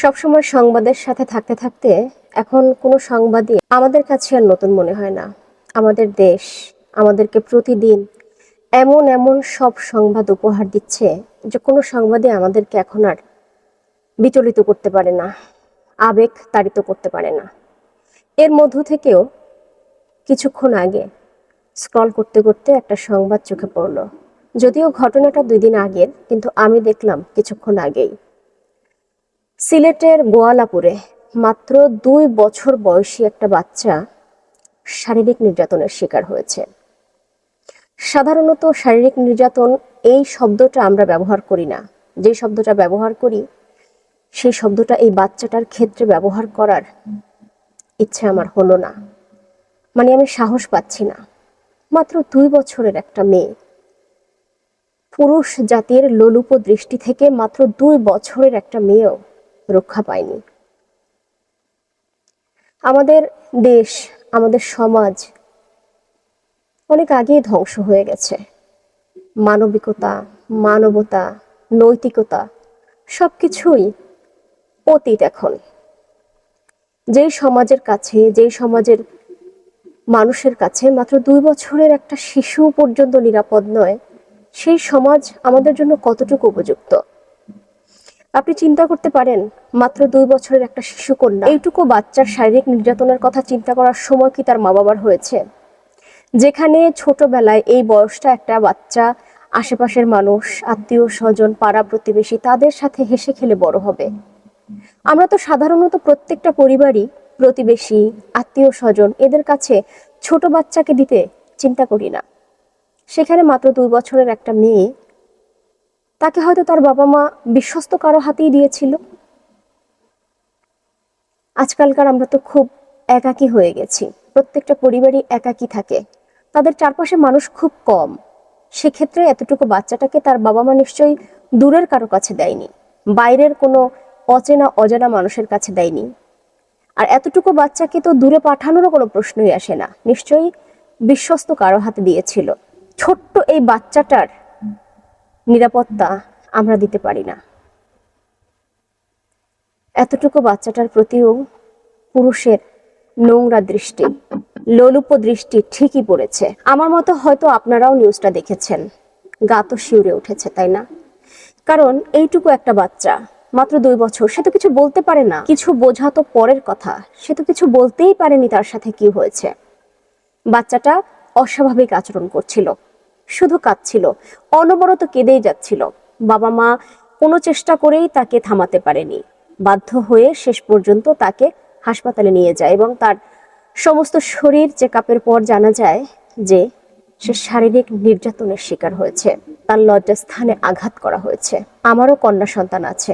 সবসময় সংবাদের সাথে থাকতে থাকতে এখন কোনো সংবাদই আমাদের কাছে আর নতুন মনে হয় না। আমাদের দেশ আমাদেরকে প্রতিদিন এমন এমন সব সংবাদ উপহার দিচ্ছে যে কোনো সংবাদই আমাদেরকে এখন আর বিচলিত করতে পারে না, আবেগ তাড়িত করতে পারে না। এর মধ্য থেকেও কিছুক্ষণ আগে স্ক্রল করতে করতে একটা সংবাদ চোখে পড়ল। যদিও ঘটনাটা 2 দিন আগের, কিন্তু আমি দেখলাম কিছুক্ষণ আগেই। সিলেটের গোয়ালাপুরে মাত্র 2 বছর বয়সী একটা বাচ্চা শারীরিক নির্যাতনের শিকার হয়েছে। সাধারণত শারীরিক নির্যাতন এই শব্দটা আমরা ব্যবহার করি না। যে শব্দটা ব্যবহার করি সেই শব্দটা এই বাচ্চাটার ক্ষেত্রে ব্যবহার করার ইচ্ছে আমার হলো না। মানে আমি সাহস পাচ্ছি না। মাত্র 2 বছরের একটা মেয়ে, পুরুষ জাতির লোলুপ দৃষ্টি থেকে মাত্র 2 বছরের একটা মেয়েও রক্ষা পায়নি। আমাদের দেশ, আমাদের সমাজ অনেক আগেই ধ্বংস হয়ে গেছে। মানবিকতা, মানবতা, নৈতিকতা সবকিছুই অতীত এখন। যেই সমাজের কাছে, যেই সমাজের মানুষের কাছে মাত্র 2 বছরের একটা শিশু পর্যন্ত নিরাপদ নয়, সেই সমাজ আমাদের জন্য কতটুকু উপযুক্ত? আপনি চিন্তা করতে পারেন, মাত্র 2 বছরের একটা শিশু কন্যা, এইটুকু বাচ্চার শারীরিক নির্যাতনের কথা চিন্তা করার সময় কি তার মা বাবার হয়েছে? যেখানে ছোটবেলায় এই বয়সটা একটা বাচ্চা আশেপাশের মানুষ, আত্মীয় স্বজন, পাড়া প্রতিবেশী তাদের সাথে হেসে খেলে বড় হবে। আমরা তো সাধারণত প্রত্যেকটা পরিবারই প্রতিবেশী, আত্মীয় স্বজন এদের কাছে ছোট বাচ্চাকে দিতে চিন্তা করি না। সেখানে মাত্র 2 বছরের একটা মেয়ে, তাকে হয়তো তার বাবা মা বিশ্বস্ত কারো হাতেই দিয়েছিল। আজকালকার আমরা তো খুব একাকী হয়ে গেছি। প্রত্যেকটা পরিবারই একাকী থাকে, তাদের চারপাশে মানুষ খুব কম। সেক্ষেত্রে এতটুকু বাচ্চাটাকে তার বাবা মা নিশ্চয়ই দূরের কারো কাছে দেয়নি, বাইরের কোনো অচেনা অজানা মানুষের কাছে দেয়নি। আর এতটুকু বাচ্চাকে তো দূরে পাঠানোরও কোনো প্রশ্নই আসে না, নিশ্চয়ই বিশ্বস্ত কারো হাতে দিয়েছিল। ছোট্ট এই বাচ্চাটার নিরাপত্তা আমরা দিতে পারি না। এতটুকু বাচ্চাটার প্রতিও পুরুষের নোংরা দৃষ্টি, লোলুপ দৃষ্টি ঠিকই পড়েছে। আমার মতো হয়তো আপনারাও নিউজটা দেখেছেন, গা তো শিউরে উঠেছে, তাই না? কারণ এইটুকু একটা বাচ্চা, মাত্র 2 বছর, সে তো কিছু বলতে পারে না। কিছু বোঝা তো পরের কথা, সে তো কিছু বলতেই পারেনি তার সাথে কি হয়েছে। বাচ্চাটা অস্বাভাবিক আচরণ করছিল, শুধু কাঁদছিল, অনবরত কেঁদেই যাচ্ছিল। বাবা মা কোনো চেষ্টা করেই তাকে থামাতে পারেনি। বাধ্য হয়ে শেষ পর্যন্ত তাকে হাসপাতালে নিয়ে যায় এবং তার সমস্ত শরীর চেকআপের পর জানা যায় যে সে শারীরিক নির্যাতনের শিকার হয়েছে, তার লজ্জাস্থানে আঘাত করা হয়েছে। আমারও কন্যা সন্তান আছে।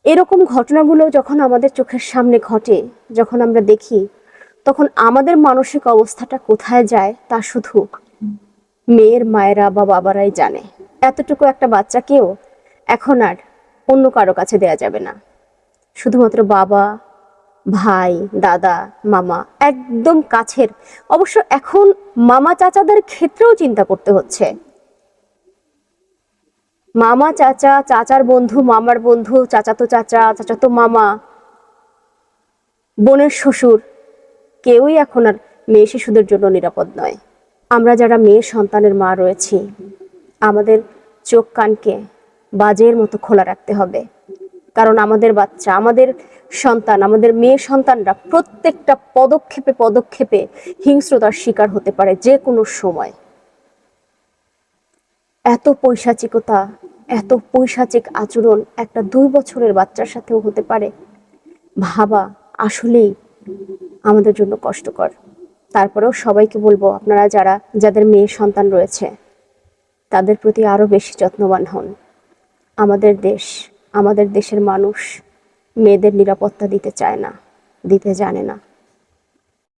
এরকম ঘটনাগুলো যখন আমাদের চোখের সামনে ঘটে, যখন আমরা দেখি, তখন আমাদের মানসিক অবস্থাটা কোথায় যায় তা শুধু মেয়ের মায়েরা বা বাবারাই জানে। এতটুকু একটা বাচ্চাকেও এখন আর অন্য কারো কাছে দেয়া যাবে না। শুধুমাত্র বাবা, ভাই, দাদা, মামা, একদম কাছের। অবশ্য এখন মামা চাচাদের ক্ষেত্রেও চিন্তা করতে হচ্ছে। মামা চাচা, চাচার বন্ধু, মামার বন্ধু, চাচাতো চাচা, চাচাতো মামা, বোনের শ্বশুর, কেউই এখন আর মেয়ে শিশুদের জন্য নিরাপদ নয়। আমরা যারা মেয়ে সন্তানের মা রয়েছি, আমাদের চোখ কানকে বাজের মতো খোলা রাখতে হবে। কারণ আমাদের বাচ্চা, আমাদের সন্তান, আমাদের মেয়ে সন্তানরা প্রত্যেকটা পদক্ষেপে পদক্ষেপে হিংস্রতার শিকার হতে পারে যে কোনো সময়। এত পৈশাচিকতা, এত পৈশাচিক আচরণ একটা 2 বছরের বাচ্চার সাথেও হতে পারে, ভাবা আসলেই আমাদের জন্য কষ্টকর। তারপরেও সবাইকে বলবো, আপনারা যাদের মেয়ে সন্তান রয়েছে তাদের প্রতি আরো বেশি যত্নবান হন। আমাদের দেশ, আমাদের দেশের মানুষ মেয়েদের নিরাপত্তা দিতে চায় না, দিতে জানে না।